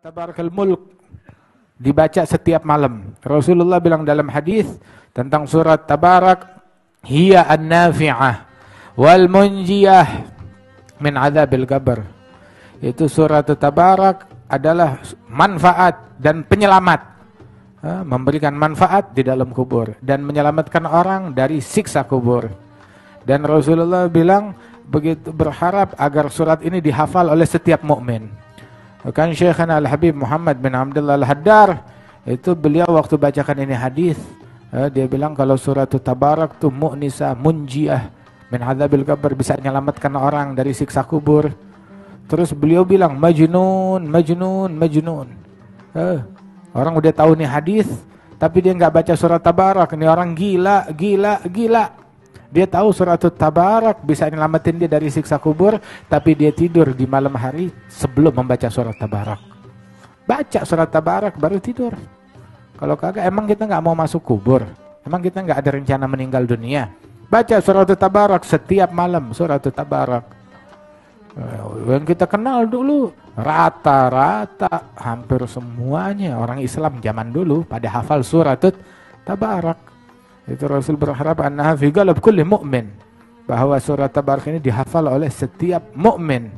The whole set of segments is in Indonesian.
Tabarakal Mulk dibaca setiap malam. Rasulullah bilang dalam hadis tentang surat Tabarak, hiya an-nafi'ah wal munjiyah min adzabil qabr. Itu surat Tabarak adalah manfaat dan penyelamat, memberikan manfaat di dalam kubur dan menyelamatkan orang dari siksa kubur. Dan Rasulullah bilang begitu berharap agar surat ini dihafal oleh setiap mukmin. Kan Syekhana Al-Habib Muhammad bin Abdullah Al-Haddar, itu beliau waktu bacakan ini hadis, dia bilang kalau surat Tabarak tuh mu'nisa munjiah min adzabil qabr, bisa menyelamatkan orang dari siksa kubur. Terus beliau bilang majnun, majnun, majnun. Orang udah tahu nih hadis, tapi dia nggak baca surat Tabarak, ini orang gila, gila, gila. Dia tahu surat Tabarak bisa nyelamatin dia dari siksa kubur, tapi dia tidur di malam hari sebelum membaca surat Tabarak. Baca surat Tabarak baru tidur. Kalau kagak, emang kita nggak mau masuk kubur? Emang kita nggak ada rencana meninggal dunia? Baca surat Tabarak setiap malam, surat Tabarak. Yang kita kenal dulu, rata-rata hampir semuanya orang Islam zaman dulu pada hafal surat Tabarak. Itu Rasul berharap annaha fi qalbi kulli mu'min, bahwa surat Tabarak ini dihafal oleh setiap mukmin.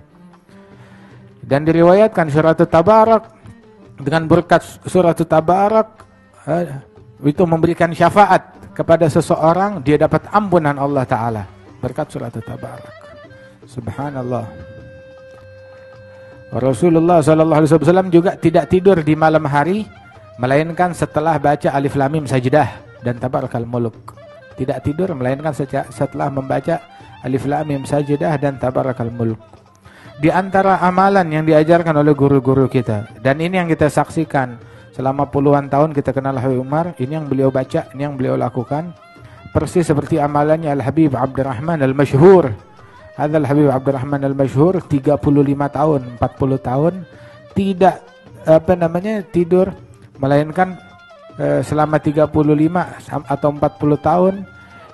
Dan diriwayatkan surat Tabarak, dengan berkat surat Tabarak itu memberikan syafaat kepada seseorang, dia dapat ampunan Allah Ta'ala berkat surat Tabarak. Subhanallah. Rasulullah SAW juga tidak tidur di malam hari melainkan setelah baca Alif Lam Mim Sajdah dan Tabarakal Mulk. Tidak tidur melainkan setelah membaca Alif Lam Mim Sajdah dan Tabarakal Mulk. Di antara amalan yang diajarkan oleh guru-guru kita, dan ini yang kita saksikan selama puluhan tahun kita kenal Habib Umar, ini yang beliau baca, ini yang beliau lakukan, persis seperti amalannya Al-Habib Abdurrahman Al-Masyhur. Adzal Habib Abdurrahman Al-Masyhur 35 tahun, 40 tahun tidak tidur melainkan selama 35 atau 40 tahun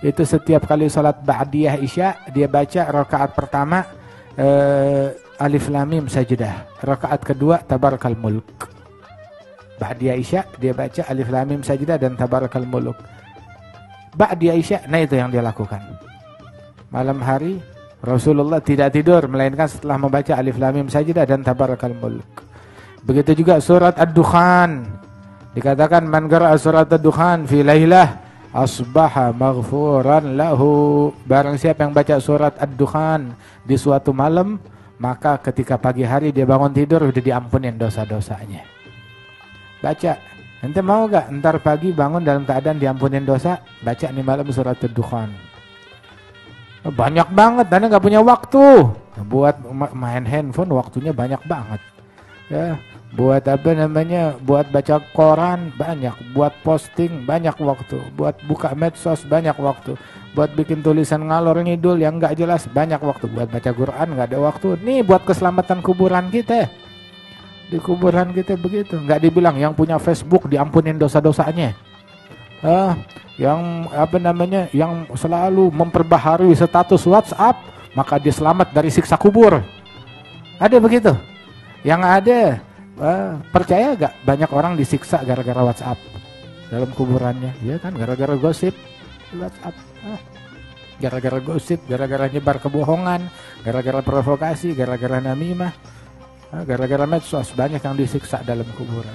itu setiap kali salat ba'diyah isya dia baca rakaat pertama Alif Lam Mim Sajdah, rakaat kedua Tabarakal Mulk. Ba'diyah isya dia baca Alif Lam Mim Sajdah dan Tabarakal Mulk. Ba'diyah isya, nah itu yang dia lakukan. Malam hari Rasulullah tidak tidur melainkan setelah membaca Alif Lam Mim Sajdah dan Tabarakal Mulk. Begitu juga surat Ad-Dukhan. Dikatakan man qara'a surat Ad-Dukhan fi lailah asbaha maghfuran lahu. Barang siapa yang baca surat Ad-Dukhan di suatu malam, maka ketika pagi hari dia bangun tidur sudah diampunin dosa-dosanya. Baca. Ente mau gak ntar pagi bangun dalam keadaan diampunin dosa? Baca nih malam surat Ad-Dukhan. Banyak banget, dan gak punya waktu buat main handphone, waktunya banyak banget. Ya, buat buat baca koran banyak, buat posting banyak waktu, buat buka medsos banyak waktu, buat bikin tulisan ngalor ngidul yang nggak jelas banyak waktu, buat baca Quran nggak ada waktu. Nih buat keselamatan kuburan kita, di kuburan kita begitu, nggak dibilang yang punya Facebook diampunin dosa-dosanya, yang yang selalu memperbaharui status WhatsApp maka dia selamat dari siksa kubur. Ada begitu? Yang ada, percaya gak banyak orang disiksa gara-gara WhatsApp dalam kuburannya? Ya kan, gara-gara gosip WhatsApp, gara-gara gosip, gara-gara nyebar kebohongan, gara-gara provokasi, gara-gara namimah, gara-gara medsos, banyak yang disiksa dalam kuburan.